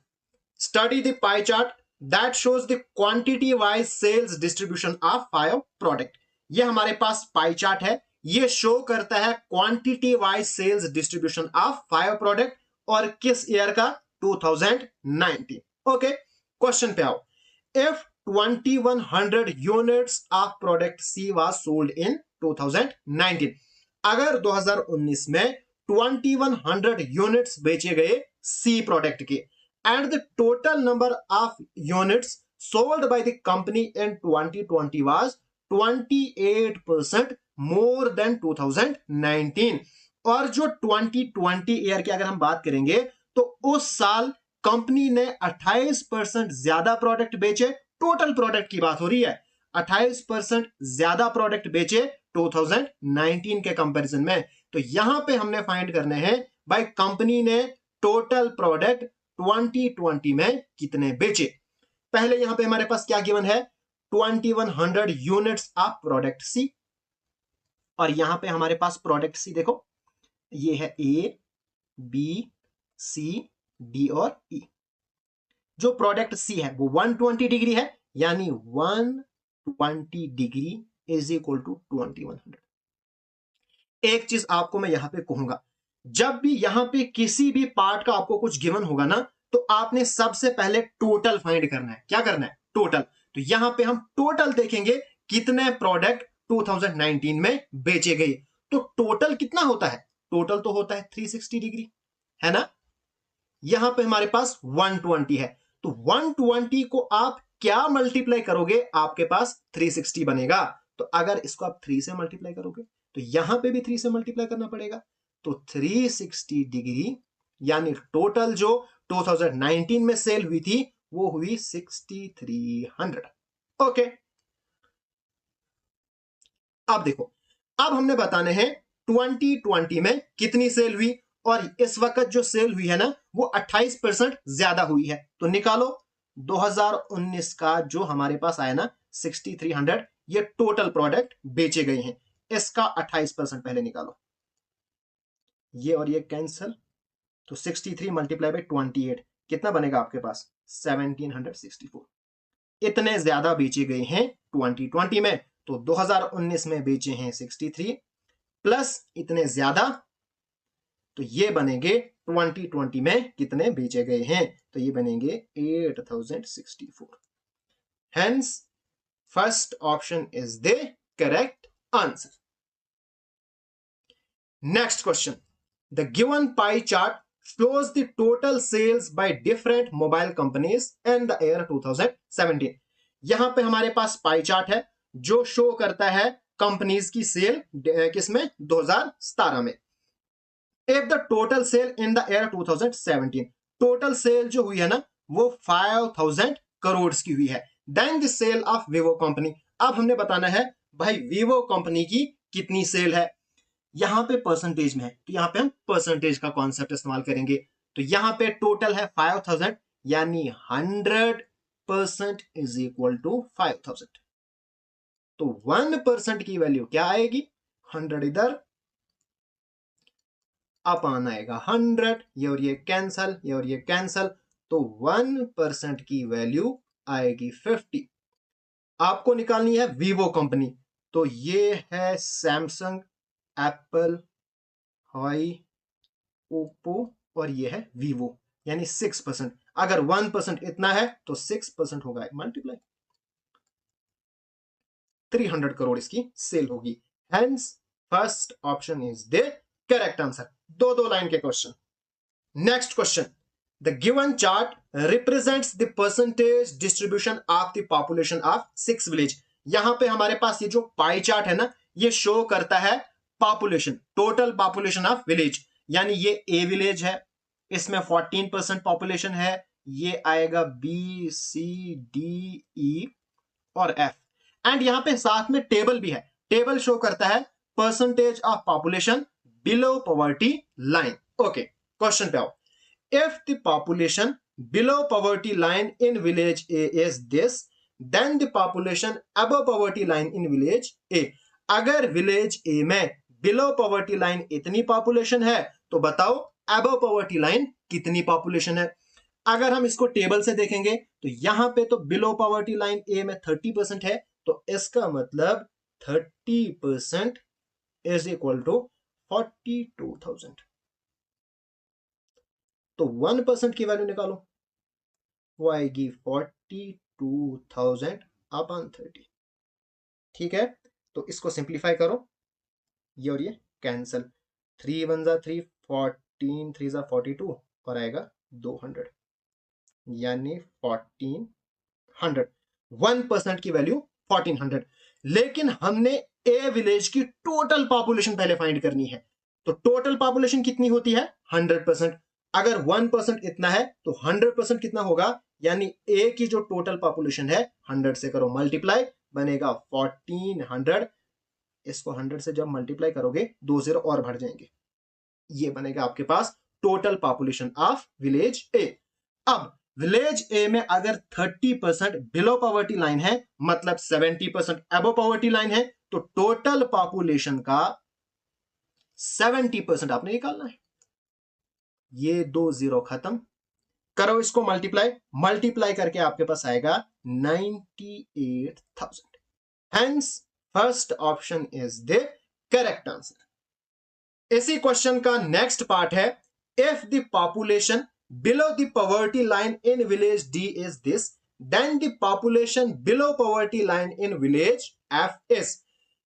study the pie chart that shows the quantity wise sales distribution of 5 product. ये हमारे पास पाई चार्ट है, ये शो करता है quantity wise sales distribution of 5 product, और किस ईयर का, 2019। ओके, क्वेश्चन पे आओ, if 2100 units of product C was sold in 2019। अगर 2019 में 2100 यूनिट्स बेचे गए C प्रोडक्ट के, and the total number of units sold by the company in 2020 was 28% more than 2019। और जो 2020 ईयर की अगर हम बात करेंगे, तो उस साल कंपनी ने 28% ज्यादा प्रोडक्ट बेचे, टोटल प्रोडक्ट की बात हो रही है, 28% ज्यादा प्रोडक्ट बेचे 2019 के कंपैरिजन में। तो यहां पे हमने फाइंड करने हैं भाई कंपनी ने टोटल प्रोडक्ट 2020 में कितने बेचे। पहले यहां पे हमारे पास क्या गिवन है, 2100 यूनिट्स ऑफ प्रोडक्ट सी, और यहां पे हमारे पास प्रोडक्ट सी देखो, ये है ए बी सी डी और ई। जो प्रोडक्ट सी है वो 120 डिग्री है, यानी 120 डिग्री इज इक्वल टू 2100। एक चीज आपको मैं यहां पे कहूंगा, जब भी यहां पे किसी भी पार्ट का आपको कुछ गिवन होगा ना, तो आपने सबसे पहले टोटल फाइंड करना है। क्या करना है, टोटल। तो यहां पे हम टोटल देखेंगे कितने प्रोडक्ट 2019 में बेचे गए, तो टोटल कितना होता है, टोटल तो होता है 360 डिग्री, है ना। यहां पे हमारे पास 120 है, तो 120 को आप क्या मल्टीप्लाई करोगे, आपके पास 360 बनेगा। तो अगर इसको आप 3 से मल्टीप्लाई करोगे, तो यहां पे भी 3 से मल्टीप्लाई करना पड़ेगा, तो 360 डिग्री, यानी टोटल जो 2019 में सेल हुई थी वो हुई 6300। ओके, अब देखो, अब हमने बताने हैं 2020 में कितनी सेल हुई, और इस वक्त जो सेल हुई है ना वो 28% ज्यादा हुई है। तो निकालो 2019 का जो हमारे पास आया ना 6300, ये टोटल प्रोडक्ट बेचे गए हैं। इसका 28% पहले निकालो, ये और ये कैंसल, तो 63 मल्टीप्लाई बाई 28 कितना बनेगा आपके पास 1764। इतने ज्यादा बेचे गए हैं 2020 में, तो 2019 में बेचे हैं 63 प्लस इतने ज्यादा, तो ये बनेंगे 2020 में कितने बेचे गए हैं, तो ये बनेंगे 8064। Hence first option is the correct answer. Next question, the given pie chart shows the total sales by different mobile companies in the year 2017। यहां पे हमारे पास पाई चार्ट है जो शो करता है कंपनीज की सेल किसमें 2017 में। If the total sale in the year 2017, total sale जो हुई है ना वो 5000 करोड़ की हुई है। Then the sale of Vivo company, अब हमने बताना है भाई वीवो कंपनी की कितनी सेल है, यहां पे परसेंटेज में है तो यहां पे हम परसेंटेज का कॉन्सेप्ट इस्तेमाल करेंगे। तो यहां पे टोटल है 5000 यानी 100% इज इक्वल टू 5000। तो 1% की वैल्यू क्या आएगी 100, इधर अपान आएगा 100, ये और ये कैंसल, ये और ये कैंसल, तो 1% की वैल्यू आएगी 50। आपको निकालनी है वीवो कंपनी, तो ये है सैमसंग, एप्पल, हाई, ओप्पो और ये है वीवो, यानी 6%। अगर 1% इतना है तो 6% होगा मल्टीप्लाई 300 करोड़ इसकी सेल होगी। Hence first option is the correct answer. दो दो लाइन के question. Next question, the given chart represents the percentage distribution of the population of 6 village. यहां पे हमारे पास ये जो पाई चार्ट है ना ये शो करता है population, total population of village, यानी ये ए विलेज है, इसमें 14% पॉपुलेशन है, ये आएगा बी सी डी ई और एफ, एंड यहां पे साथ में टेबल भी है, टेबल शो करता है percentage of population below poverty line. Okay, question पे आओ। If the population below poverty line in village A is this, then the population above poverty line in village A. अगर village A में below poverty line इतनी population है तो बताओ above poverty line कितनी population है। अगर हम इसको टेबल से देखेंगे तो यहां पे तो बिलो पॉवर्टी लाइन ए में 30% है, तो इसका मतलब 30% इज इक्वल टू 42,000। तो 1% की वैल्यू निकालो, वो आएगी 42,000 अपॉन 30। ठीक है, तो इसको सिंप्लीफाई करो, ये और ये कैंसल, 3 1 जा 3, 14 3 जा 42 और आएगा 200, यानी 1400। 1% की वैल्यू 1400। लेकिन हमने ए विलेज की टोटल पॉपुलेशन पहले फाइंड करनी है, तो टोटल पॉपुलेशन कितनी होती है 100%। अगर 1% इतना है तो 100% कितना होगा, यानी ए की जो टोटल पॉपुलेशन है 100 से करो मल्टीप्लाई, बनेगा 1400। इसको 100 से जब मल्टीप्लाई करोगे 2 0 और बढ़ जाएंगे, ये बनेगा आपके पास टोटल पॉपुलेशन ऑफ विलेज ए। अब विलेज ए में अगर 30% बिलो पॉवर्टी लाइन है, मतलब 70% अबो पॉवर्टी लाइन है, तो टोटल पॉपुलेशन का 70% आपने निकालना है। ये 2 0 खत्म करो, इसको मल्टीप्लाई, मल्टीप्लाई करके आपके पास आएगा 98,000। Hence first option is the correct answer. इसी क्वेश्चन का नेक्स्ट पार्ट है, if the population below the poverty line in village D is this, then the population below poverty line in village F is।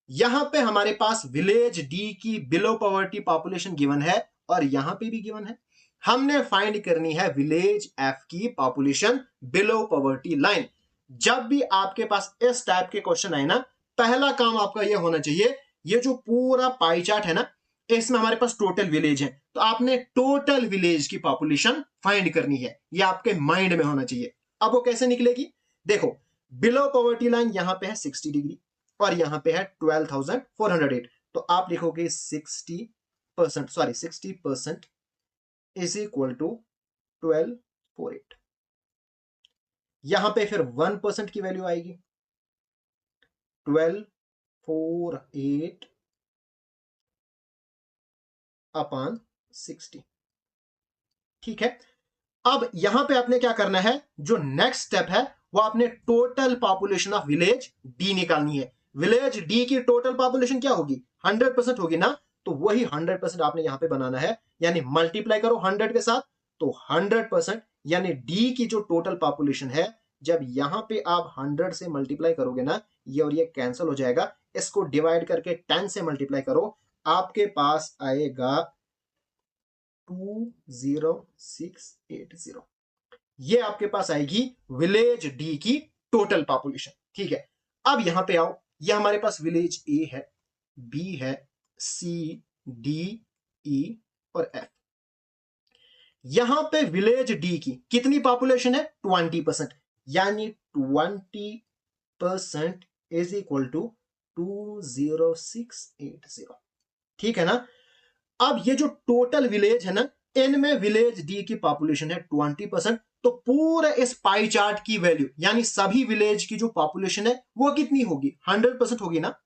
यहां पे हमारे पास village D की below poverty population given है और यहां पे भी गिवन है, हमने फाइंड करनी है विलेज एफ की पॉपुलेशन बिलो पॉवर्टी लाइन। जब भी आपके पास इस टाइप के क्वेश्चन आए ना, पहला काम आपका यह होना चाहिए, ये जो पूरा पाई चार्ट है ना इसमें हमारे पास टोटल विलेज है, तो आपने टोटल विलेज की पॉपुलेशन फाइंड करनी है, ये आपके माइंड में होना चाहिए। अब वो कैसे निकलेगी, देखो बिलो पॉवर्टी लाइन यहां पे है 60 डिग्री और यहां पे है 12,408, तो आप लिखोगे 60% इज इक्वल टू 1248। यहां पे फिर 1% की वैल्यू आएगी 1248 अपॉन 60। ठीक है, अब यहां पे आपने क्या करना है, जो नेक्स्ट स्टेप है वो आपने total population of village D निकालनी है। विलेज डी की टोटल पॉपुलेशन क्या होगी, 100% होगी ना, तो वही 100% आपने यहां पे बनाना है, यानी मल्टीप्लाई करो 100 के साथ, तो 100% यानी डी की जो टोटल पॉपुलेशन है, जब यहां पे आप 100 से मल्टीप्लाई करोगे ना, ये और ये कैंसिल हो जाएगा, इसको डिवाइड करके 10 से मल्टीप्लाई करो, आपके पास आएगा 20680। ये आपके पास आएगी विलेज डी की टोटल पॉपुलेशन। ठीक है, अब यहां पे आओ, ये हमारे पास विलेज ए है, बी है, सी, डी, ई और एफ। यहां पे विलेज डी की कितनी पॉपुलेशन है, 20%, यानी 20% इज इक्वल टू 20680। ठीक है ना, अब ये जो टोटल विलेज है ना, इनमें विलेज डी की पॉपुलेशन है 20%, तो पूरे इस पाई चार्ट की वैल्यू यानी सभी विलेज की जो पॉपुलेशन है वो कितनी होगी, 100% होगी ना।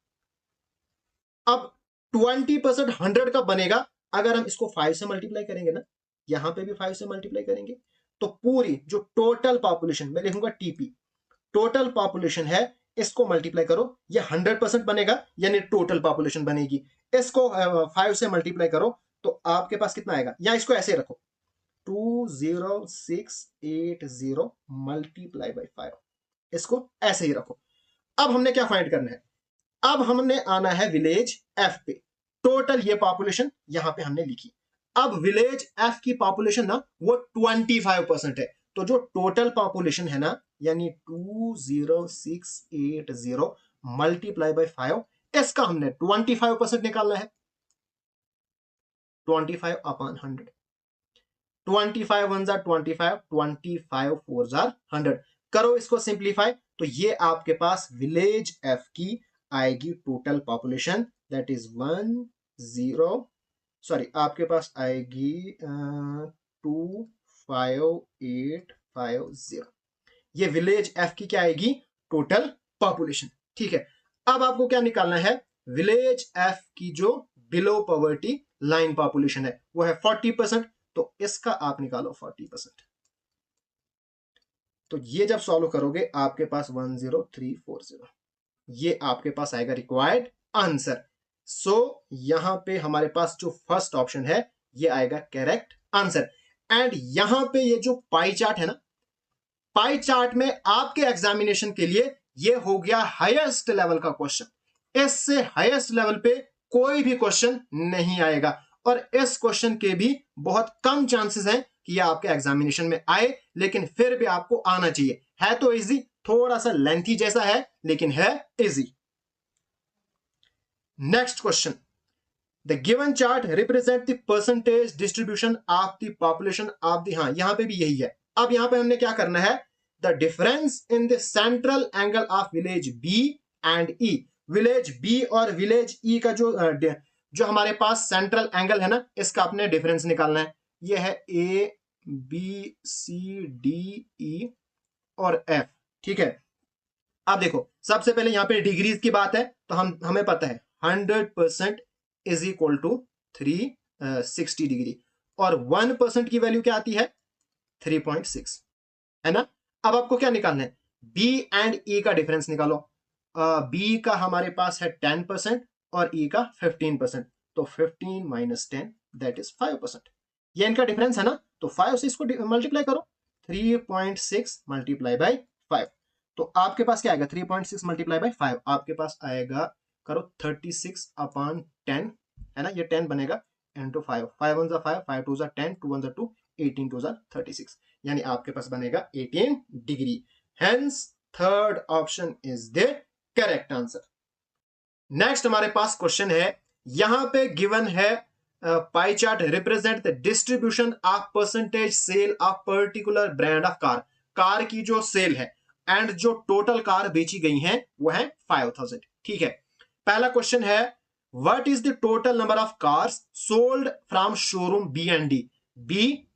अब 20% 100 का बनेगा, अगर हम इसको 5 से मल्टीप्लाई करेंगे ना, यहां पे भी 5 से मल्टीप्लाई करेंगे, तो पूरी जो टोटल पॉपुलेशन, मैं लिखूंगा टीपी, टोटल पॉपुलेशन है, इसको मल्टीप्लाई करो, ये 100% बनेगा, यानी टोटल पॉपुलेशन बनेगी। इसको 5 से मल्टीप्लाई करो, तो आपके पास कितना आएगा, या इसको ऐसे रखो, 20680 मल्टीप्लाई बाई 5, इसको ऐसे ही रखो। अब हमने क्या फाइंड करना है, अब हमने आना है विलेज एफ पे, टोटल ये पॉपुलेशन यहां पे हमने लिखी। अब विलेज एफ की पॉपुलेशन ना वो 25% है, तो जो टोटल पॉपुलेशन है ना, यानी 20680 मल्टीप्लाई बाई 5, इसका हमने 25% निकालना है, 25 अपॉन 100, 25 1 जार 25, 25 4 जार 100, करो इसको सिंप्लीफाई, तो ये आपके पास विलेज एफ की आएगी टोटल पॉपुलेशन, दैट इज आपके पास आएगी 25850। ये विलेज एफ की क्या आएगी, टोटल पॉपुलेशन। ठीक है, अब आपको क्या निकालना है, विलेज एफ की जो बिलो पॉवर्टी लाइन पॉपुलेशन है वो है 40%, तो इसका आप निकालो 40%। तो ये जब सॉल्व करोगे आपके पास 10340, ये आपके पास आएगा रिक्वायर्ड आंसर। सो यहां पे हमारे पास जो फर्स्ट ऑप्शन है ये आएगा करेक्ट आंसर। एंड यहां पे ये जो पाई चार्ट है ना, पाई चार्ट में आपके एग्जामिनेशन के लिए ये हो गया हाईएस्ट लेवल का क्वेश्चन, इससे हाईएस्ट लेवल पे कोई भी क्वेश्चन नहीं आएगा, और इस क्वेश्चन के भी बहुत कम चांसेस हैं कि ये आपके एग्जामिनेशन में आए, लेकिन फिर भी आपको आना चाहिए। है तो इजी, थोड़ा सा लेंथी जैसा है, लेकिन है easy. Next question, the given chart represent the percentage distribution of the population of the, हाँ यहां पे भी यही है। अब यहां पे हमने क्या करना है, the difference in the central angle of village B and E, village B और विलेज ई का जो हमारे पास सेंट्रल एंगल है ना, इसका अपने डिफरेंस निकालना है। ये है A B C D E और एफ। ठीक है, अब देखो सबसे पहले यहां पे डिग्रीज की बात है, तो हमें पता है 100% इज इक्वल टू 360 डिग्री, और 1% की वैल्यू क्या आती है, 3.6, है ना। अब आपको क्या निकालना है, बी एंड ई का डिफरेंस निकालो। बी का हमारे पास है 10% और ई का 15%, तो 15 माइनस 10 दैट इज 5%, ये इनका डिफरेंस है ना, तो 5 से इसको मल्टीप्लाई करो, 3.6 मल्टीप्लाई बाई 5, तो आपके पास क्या आएगा, 3.6 मल्टीप्लाई बाई 5, आपके पास आएगा, करो 36 अपॉन 10, है ना, ये 10 बनेगा इंटू 5, 5 1 5, 5 2 10, 2 1 2, 18 2 36, यानी आपके पास बनेगा 18 degree. Hence third option is the correct answer. Next हमारे पास क्वेश्चन है, यहां पे गिवन है pie chart represent the distribution of percentage sale of particular brand of car, car की जो सेल है एंड जो टोटल कार बेची गई हैं वो है 5000। ठीक है, पहला क्वेश्चन है, what is the total number of cars sold from showroom B and D, B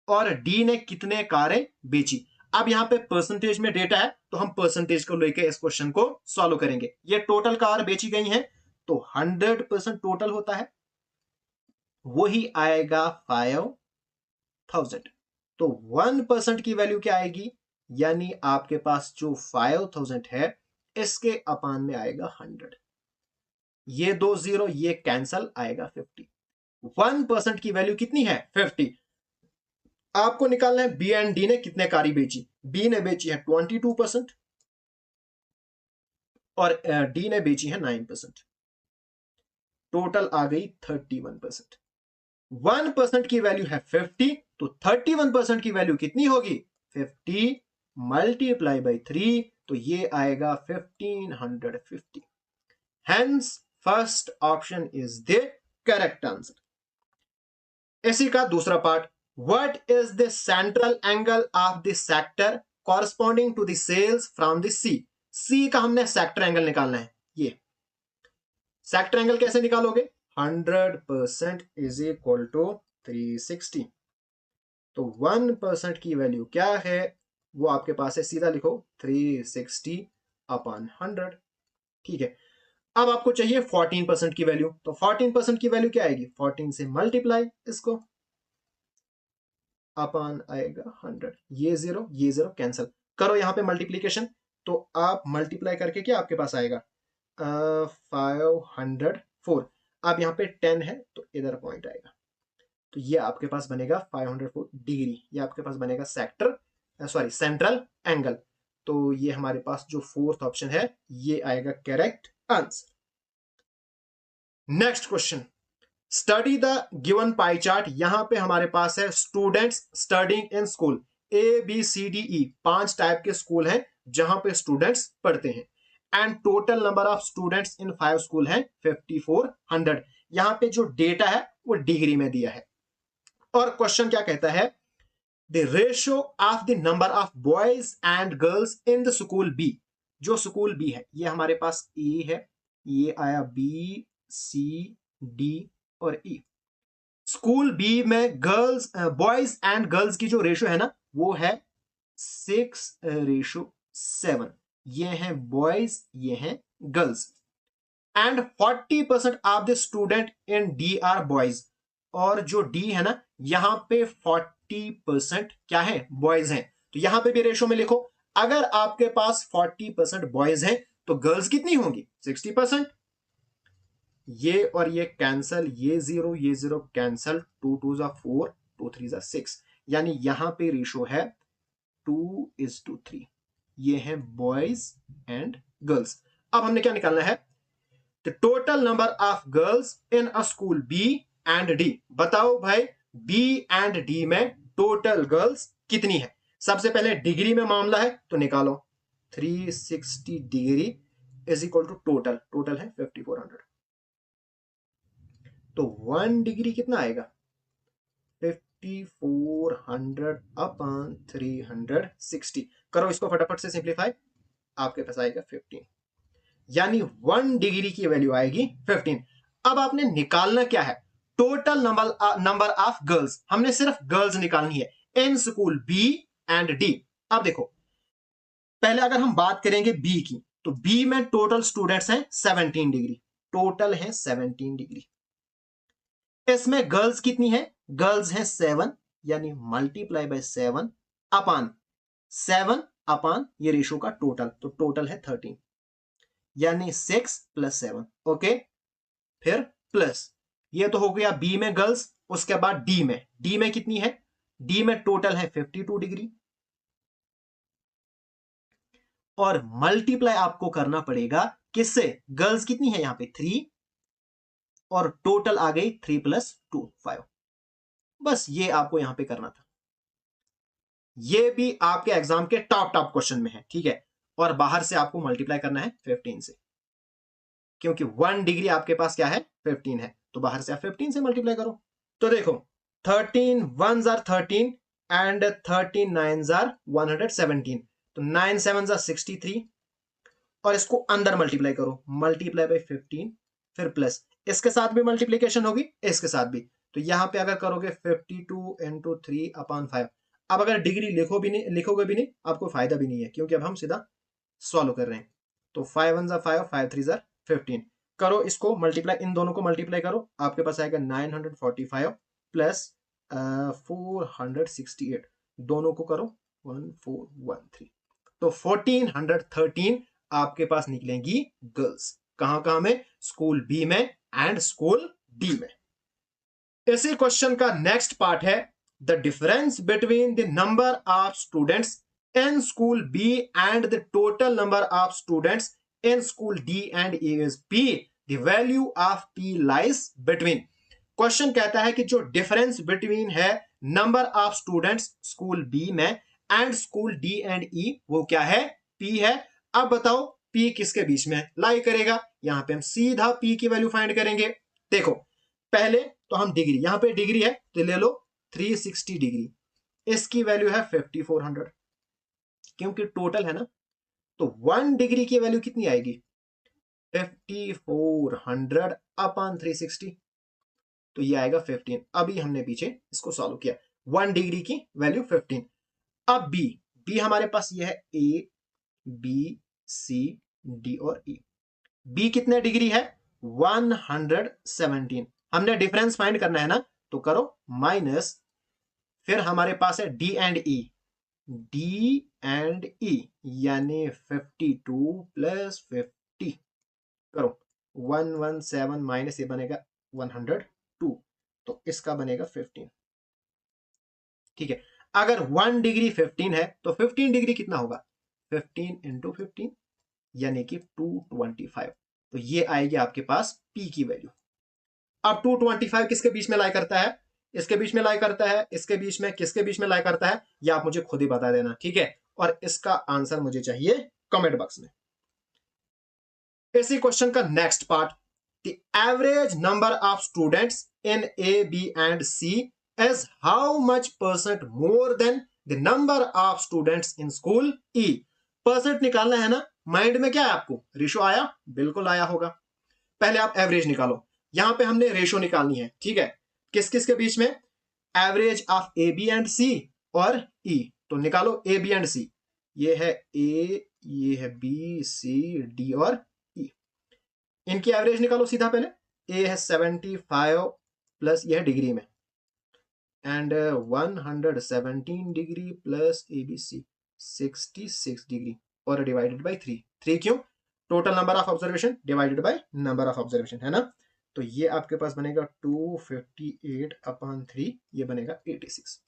और डी ने कितने कारें बेची। अब यहां पे परसेंटेज में डेटा है, तो हम परसेंटेज को लेकर इस क्वेश्चन को सॉल्व करेंगे। ये टोटल कार बेची गई हैं, तो 100% टोटल होता है, वही आएगा 5000। तो 1% की वैल्यू क्या आएगी, यानी आपके पास जो 5000 है इसके अपान में आएगा 100। ये 2 जीरो ये कैंसल, आएगा 50। 1% की वैल्यू कितनी है, 50। आपको निकालना है बी एंड डी ने कितने कारी बेची। बी ने बेची है 22% और डी ने बेची है 9%। टोटल आ गई 31%। 1% की वैल्यू है 50, तो 31% की वैल्यू कितनी होगी, 50 मल्टीप्लाई बाई 3, तो ये आएगा 1550। Hence first option is the correct answer. इसी का दूसरा part, what is the central angle of the sector corresponding to the sales from the C. C का हमने सेक्टर एंगल निकालना है। ये सेक्टर एंगल कैसे निकालोगे, 100% इज इक्वल टू 360। तो 1% की वैल्यू क्या है, वो आपके पास है, सीधा लिखो 360 अपॉन 100। ठीक है, अब आपको चाहिए 14% की वैल्यू, तो 14% की वैल्यू क्या आएगी, 14 से मल्टीप्लाई इसको, अपॉन आएगा 100। ये जीरो कैंसिल करो, यहां पे मल्टीप्लीकेशन, तो आप मल्टीप्लाई करके क्या आपके पास आएगा 504। अब यहाँ पे 10 है तो इधर पॉइंट आएगा, तो ये आपके पास बनेगा 504 डिग्री। ये आपके पास बनेगा सेंट्रल एंगल। तो ये हमारे पास जो फोर्थ ऑप्शन है ये आएगा correct answer. Next question, study the given pie chart. यहां पे हमारे पास है students studying in school, ABCDE 5 type के स्कूल हैं जहां पे स्टूडेंट्स पढ़ते हैं, and total number of students in 5 school है 5400। यहां पे जो डेटा है वो डिग्री में दिया है, और क्वेश्चन क्या कहता है, the ratio of the number of boys and girls in the school B. जो स्कूल बी है ये हमारे पास ए है, ये आया BCD और ई। स्कूल बी में गर्ल्स बॉयज एंड गर्ल्स की जो रेशियो है ना वो है 6:7। ये हैं बॉयज, ये हैं girls, and 40% of the student in D R boys. और जो डी है ना यहां पे 40% क्या है, बॉयज हैं। तो यहां पे भी रेशियो में लिखो, अगर आपके पास 40% बॉयज हैं तो गर्ल्स कितनी होंगी, 60%। ये और ये कैंसल, ये जीरो कैंसल, 2 2 जा 4, 2 3 जा 6, यानी यहां पे रेशियो है 2:3। ये है बॉयज एंड गर्ल्स। अब हमने क्या निकालना है, the total number of girls in a school B and D. बताओ भाई बी एंड डी में टोटल गर्ल्स कितनी है। सबसे पहले डिग्री में मामला है तो निकालो, 360 degree is equal to total है 5400। तो 1 डिग्री कितना आएगा, 5400 अपॉन 360। करो इसको फटाफट से सिंप्लीफाई, आपके पास आएगा 15, यानी 1 डिग्री की वैल्यू आएगी 15। अब आपने निकालना क्या है, टोटल नंबर ऑफ गर्ल्स। हमने सिर्फ गर्ल्स निकालनी है in school B and D. अब देखो पहले अगर हम बात करेंगे बी की, तो बी में टोटल स्टूडेंट्स हैं 17 डिग्री, टोटल है 17 डिग्री। इसमें गर्ल्स कितनी है, गर्ल्स हैं 7, यानी मल्टीप्लाई बाय 7 अपान 7 अपान ये रेशो का टोटल, तो टोटल है 13, यानी 6 + 7। ओके, फिर प्लस, ये तो हो गया बी में गर्ल्स। उसके बाद डी में कितनी है, डी में टोटल है 52 डिग्री, और मल्टीप्लाई आपको करना पड़ेगा किससे, गर्ल्स कितनी है यहां पे 3, और टोटल आ गई 3 + 2 5। बस ये आपको यहां पे करना था। ये भी आपके एग्जाम के टॉप क्वेश्चन में है, ठीक है। और बाहर से आपको मल्टीप्लाई करना है 15 से, क्योंकि 1 डिग्री आपके पास क्या है 15 है, तो बाहर से आप 15 से मल्टीप्लाई करो। तो देखो 13 1s are 13 and 13 9s are 117, तो 9 7s are 63, और इसको अंदर मल्टीप्लाई करो, मल्टीप्लाई बाई 15, फिर प्लस, इसके साथ भी मल्टीप्लीकेशन होगी, इसके साथ भी। तो यहां पे अगर करोगे 52 × 3/5। अब अगर डिग्री लिखोगे भी नहीं आपको फायदा भी नहीं है, क्योंकि अब हम सीधा सॉल्व कर रहे हैं। तो 5 1s are 5, 5 3s are 15। करो इसको मल्टीप्लाई, इन दोनों को मल्टीप्लाई करो, आपके पास आएगा 945 प्लस 468, दोनों को करो 1413, तो 1413 आपके पास निकलेंगी गर्ल्स। कहां कहां में? स्कूल बी में एंड स्कूल डी में। इसी क्वेश्चन का नेक्स्ट पार्ट है the difference between the number of students in school B and the total number of students in school D and A is P, the value of P lies between. Question कहता है कि जो difference between है number of students school B में and school D and E, वो क्या है? P है। अब बताओ पी किसके बीच में लाई करेगा? यहां पे हम सीधा पी की वैल्यू फाइंड करेंगे। देखो पहले तो हम डिग्री, यहां पे डिग्री है तो ले लो 360 डिग्री, इसकी वैल्यू है 5400, क्योंकि टोटल है ना, तो 1 डिग्री की वैल्यू कितनी आएगी? 5400 अपॉन 360, तो ये आएगा 15। अभी हमने पीछे इसको सॉल्व किया, 1 डिग्री की वैल्यू 15। अब बी, बी हमारे पास ये है ए बी सी डी और ई। बी कितने डिग्री है? 117। हमने डिफरेंस फाइंड करना है ना, तो करो माइनस, फिर हमारे पास है D and E, D and E यानी 52 प्लस 50, करो 117 माइनस ये बनेगा 102, तो इसका बनेगा 15। ठीक है, अगर 1 डिग्री 15 है तो 15 डिग्री कितना होगा? 15 इंटू 15 यानी कि 225, तो ये आएगी आपके पास पी की वैल्यू। अब 225 किसके बीच में लाई करता है? इसके बीच में लाई करता है, इसके बीच में, किसके बीच में लाई करता है, ये आप मुझे खुद ही बता देना, ठीक है? और इसका आंसर मुझे चाहिए कमेंट बॉक्स में। इसी क्वेश्चन का next part, the average number of students in A B and C is how much percent more than the number of students in school E. Percent निकालना है ना, माइंड में क्या है आपको? रेशो आया? बिल्कुल आया होगा। पहले आप एवरेज निकालो, यहां पे हमने रेशो निकालनी है, ठीक है? किस किस के बीच में? Average of A B and C और ई, तो निकालो ए बी एंड सी, ये है ए, ये है बी सी डी और ई, इनकी एवरेज निकालो सीधा। पहले ए है 75 प्लस ये है डिग्री में, and 117 degree plus A B C 66 degree और डिवाइडेड बाई 3। 3 क्यों? Total number of observation divided by number of observation, है ना? तो ये आपके पास बनेगा 258 अपॉन 3, ये बनेगा 86,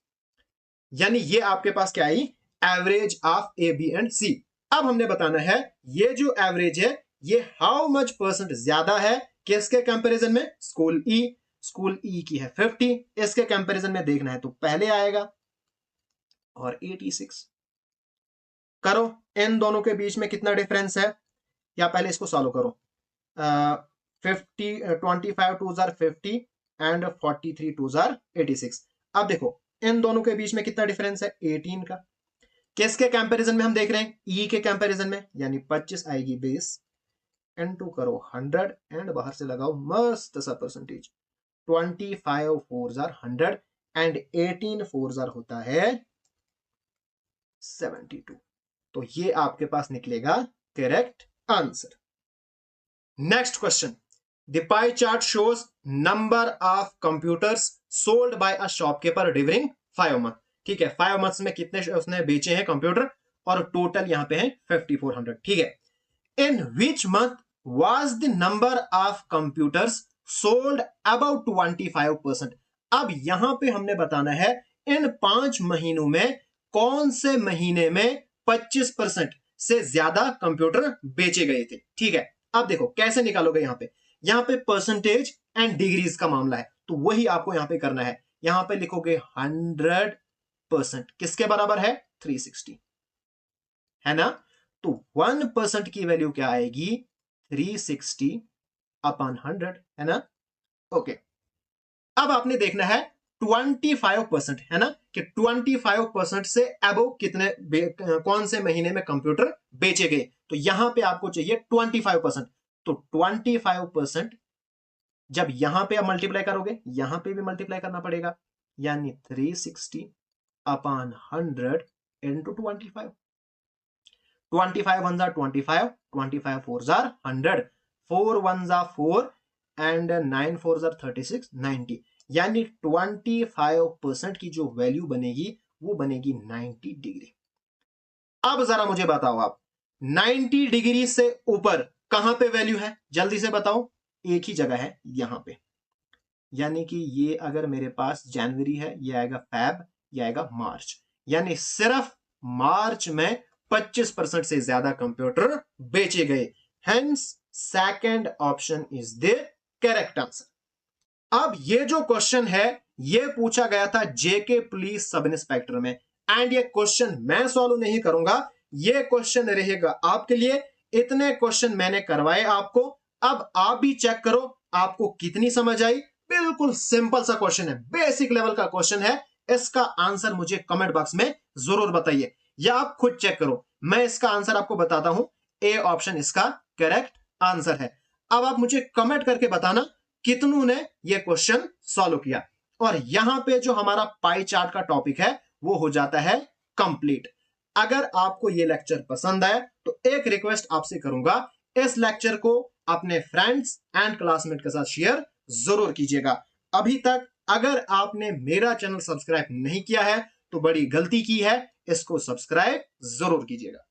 यानी ये आपके पास क्या आई? Average of A B and C. अब हमने बताना है ये जो एवरेज है ये हाउ मच परसेंट ज्यादा है किसके कंपैरिजन में? स्कूल ई। स्कूल ई की है 50, इसके कंपैरिजन में देखना है तो पहले आएगा और 86। करो इन दोनों के बीच में कितना डिफरेंस है, या पहले इसको सॉल्व करो। 25 टू जार 50 एंड 43 टू जार 86। अब देखो इन दोनों के बीच में कितना डिफरेंस है? 18 का। किसके कंपैरिजन में हम देख रहे हैं? ई के कंपैरिजन में, यानी 25 आएगी बेस, इनटू करो 100 एंड बाहर से लगाओ मस्त सा परसेंटेज। 25 4 जार 100 एंड 18 4 जार होता है 72, तो ये आपके पास निकलेगा correct answer. Next question, the pie chart shows number of computers sold by a shopkeeper during 5 month. ठीक है, 5 मंथ्स में कितने उसने बेचे हैं कंप्यूटर, और टोटल यहां पे है 5400। ठीक है, in which month was the number of computers sold about 25%। अब यहां पे हमने बताना है इन 5 महीनों में कौन से महीने में 25% से ज्यादा कंप्यूटर बेचे गए थे। ठीक है, अब देखो कैसे निकालोगे। यहां पे परसेंटेज एंड डिग्रीज का मामला है, तो वही आपको यहां पे करना है। यहां पे लिखोगे 100%, किसके बराबर है? 360, है ना? तो 1% की वैल्यू क्या आएगी? 360 अपॉन 100, है ना? ओके, अब आपने देखना है 25%, है ना, कि 25% से अबो कितने कौन से महीने में कंप्यूटर बेचे गए। तो यहां पे आपको चाहिए 25%, तो 25% जब यहां पे आप मल्टीप्लाई करोगे, यहां पे भी मल्टीप्लाई करना पड़ेगा, यानी 360 अपॉन 100 इंटू 25। 25 1 जार 25, 25 4 जार 100, 4 1 जा 4 एंड 9 4 जा 36 90, यानी 25% की जो वैल्यू बनेगी वो बनेगी 90 डिग्री। अब जरा मुझे बताओ आप 90 डिग्री से ऊपर कहां पे वैल्यू है, जल्दी से बताओ। एक ही जगह है, यहां पे। यानी कि ये अगर मेरे पास जनवरी है, ये आएगा फेब, ये आएगा मार्च, यानी सिर्फ मार्च में 25% से ज्यादा कंप्यूटर बेचे गए। Hence second option is the correct answer. अब ये जो क्वेश्चन है ये पूछा गया था जेके पुलिस सब इंस्पेक्टर में, एंड ये क्वेश्चन मैं सॉल्व नहीं करूंगा, ये क्वेश्चन रहेगा आपके लिए। इतने क्वेश्चन मैंने करवाए आपको, अब आप भी चेक करो आपको कितनी समझ आई। बिल्कुल सिंपल सा क्वेश्चन है, बेसिक लेवल का क्वेश्चन है। इसका आंसर मुझे कमेंट बॉक्स में जरूर बताइए, या आप खुद चेक करो। मैं इसका आंसर आपको बताता हूं, ए ऑप्शन इसका करेक्ट आंसर है। अब आप मुझे कमेंट करके बताना कितनों ने यह क्वेश्चन सॉल्व किया। और यहां पे जो हमारा पाई चार्ट का टॉपिक है वो हो जाता है कंप्लीट। अगर आपको ये लेक्चर पसंद आए तो एक रिक्वेस्ट आपसे करूंगा, इस लेक्चर को अपने फ्रेंड्स एंड क्लासमेट के साथ शेयर जरूर कीजिएगा। अभी तक अगर आपने मेरा चैनल सब्सक्राइब नहीं किया है तो बड़ी गलती की है, इसको सब्सक्राइब जरूर कीजिएगा।